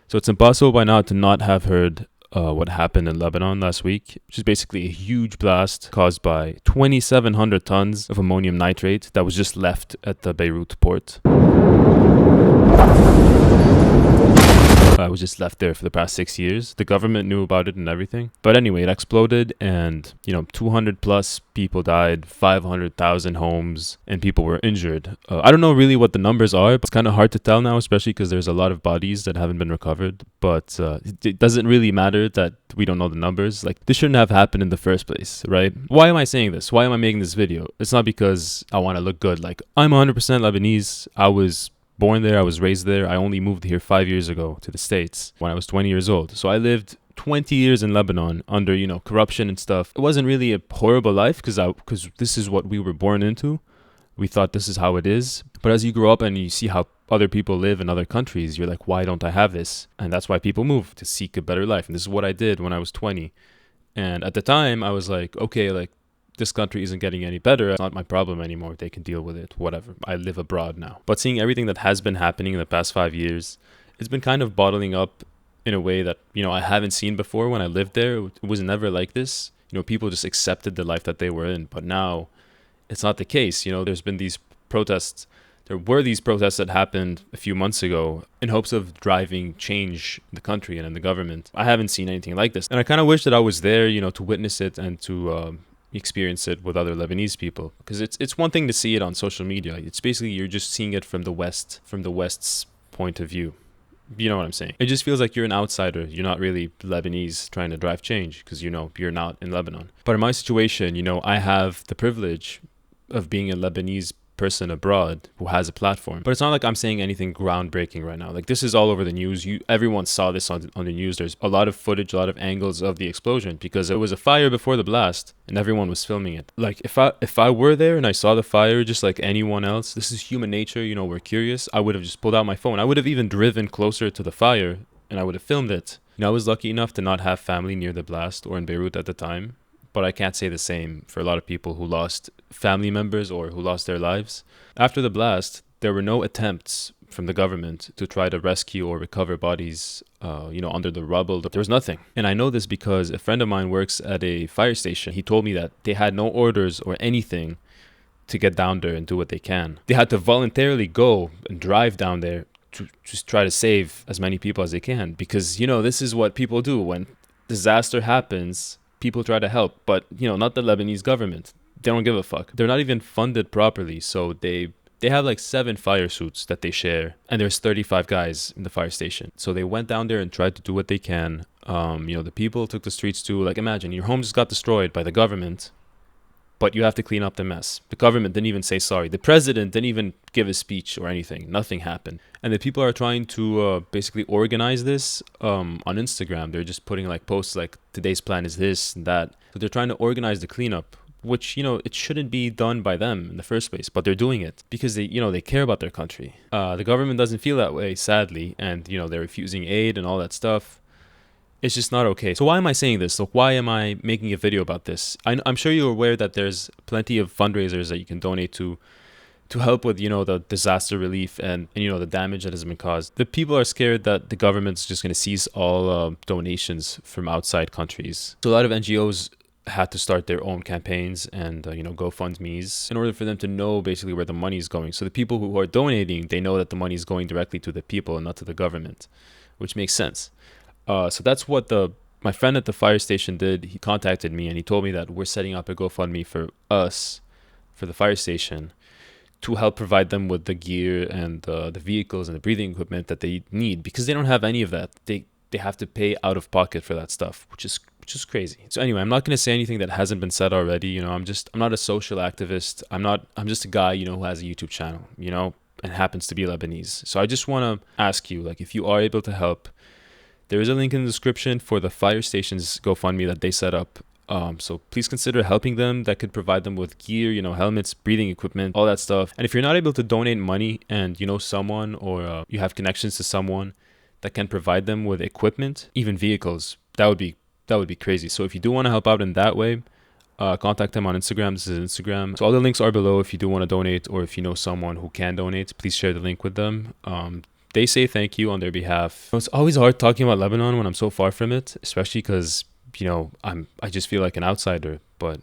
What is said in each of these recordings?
So it's impossible by now to not have heard what happened in Lebanon last week, which is basically a huge blast caused by 2,700 tons of ammonium nitrate that was just left at the Beirut port. I was just left there for the past 6 years. The government knew about it and everything. But anyway, it exploded and, 200 plus people died, 500,000 homes, and people were injured. I don't know really what the numbers are, but it's kind of hard to tell now, especially because there's a lot of bodies that haven't been recovered. But it doesn't really matter that we don't know the numbers. Like, this shouldn't have happened in the first place, right? Why am I saying this? Why am I making this video? It's not because I want to look good. Like, I'm 100% Lebanese. I was born there, I was raised there. I only moved here 5 years ago to the States when I was 20 years old. So I lived 20 years in Lebanon under, corruption and stuff. It wasn't really a horrible life because this is what we were born into. We thought this is how it is. But as you grow up and you see how other people live in other countries, you're like, why don't I have this? And that's why people move, to seek a better life. And this is what I did when I was 20. And at the time, I was like, okay, like, this country isn't getting any better. It's not my problem anymore. They can deal with it. Whatever. I live abroad now. But seeing everything that has been happening in the past 5 years, it's been kind of bottling up in a way that, I haven't seen before when I lived there. It was never like this. People just accepted the life that they were in. But now it's not the case. There's been these protests. There were these protests that happened a few months ago in hopes of driving change in the country and in the government. I haven't seen anything like this. And I kind of wish that I was there, to witness it and to experience it with other Lebanese people, because it's one thing to see it on social media. It's basically you're just seeing it from the West's point of view. You know what I'm saying? It just feels like you're an outsider. You're not really Lebanese trying to drive change because you're not in Lebanon. But in my situation, I have the privilege of being a Lebanese person abroad who has a platform. But it's not like I'm saying anything groundbreaking right now. Like, this is all over the news. Everyone saw this on the news. There's a lot of footage, a lot of angles of the explosion because it was a fire before the blast and everyone was filming it. Like, if I were there and I saw the fire just like anyone else, this is human nature, we're curious. I would have just pulled out my phone. I would have even driven closer to the fire and I would have filmed it. I was lucky enough to not have family near the blast or in Beirut at the time. But I can't say the same for a lot of people who lost family members or who lost their lives. After the blast, there were no attempts from the government to try to rescue or recover bodies, under the rubble. There was nothing. And I know this because a friend of mine works at a fire station. He told me that they had no orders or anything to get down there and do what they can. They had to voluntarily go and drive down there to just try to save as many people as they can. Because, this is what people do when disaster happens. People try to help, but not the Lebanese government. They don't give a fuck. They're not even funded properly, so they have like 7 fire suits that they share, and there's 35 guys in the fire station. So they went down there and tried to do what they can. The people took the streets too. Like, imagine your home just got destroyed by the government, but you have to clean up the mess. The government didn't even say sorry. The president didn't even give a speech or anything. Nothing happened. And the people are trying to basically organize this on Instagram. They're just putting like posts like today's plan is this and that. So they're trying to organize the cleanup, which, it shouldn't be done by them in the first place, but they're doing it because they care about their country. The government doesn't feel that way, sadly. And, they're refusing aid and all that stuff. It's just not okay. So why am I saying this? So why am I making a video about this? I'm sure you're aware that there's plenty of fundraisers that you can donate to help with, the disaster relief and the damage that has been caused. The people are scared that the government's just going to seize all donations from outside countries. So a lot of NGOs had to start their own campaigns and, GoFundMes in order for them to know basically where the money is going. So the people who are donating, they know that the money is going directly to the people and not to the government, which makes sense. So that's what my friend at the fire station did. He contacted me and he told me that we're setting up a GoFundMe for the fire station, to help provide them with the gear and the vehicles and the breathing equipment that they need, because they don't have any of that. They have to pay out of pocket for that stuff, which is crazy. So anyway, I'm not going to say anything that hasn't been said already. I'm not a social activist. I'm just a guy, who has a YouTube channel, and happens to be Lebanese. So I just want to ask you, like, if you are able to help, there is a link in the description for the fire station's GoFundMe that they set up. So please consider helping them. That could provide them with gear, helmets, breathing equipment, all that stuff. And if you're not able to donate money and you know someone or you have connections to someone that can provide them with equipment, even vehicles, that would be crazy. So if you do want to help out in that way, contact them on Instagram. This is Instagram. So all the links are below if you do want to donate, or if you know someone who can donate, please share the link with them. they say thank you on their behalf. It's always hard talking about Lebanon when I'm so far from it, especially because, I just feel like an outsider. But,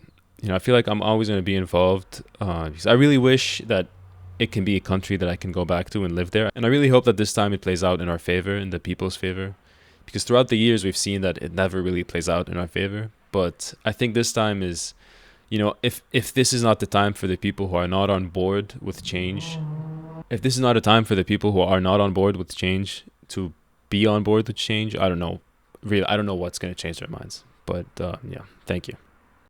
I feel like I'm always going to be involved because I really wish that it can be a country that I can go back to and live there. And I really hope that this time it plays out in our favor, in the people's favor. Because throughout the years, we've seen that it never really plays out in our favor. But I think this time is, if this is not the time for the people who are not on board with change, if this is not a time for the people who are not on board with change to be on board with change, I don't know. Really, I don't know what's going to change their minds. But yeah, thank you.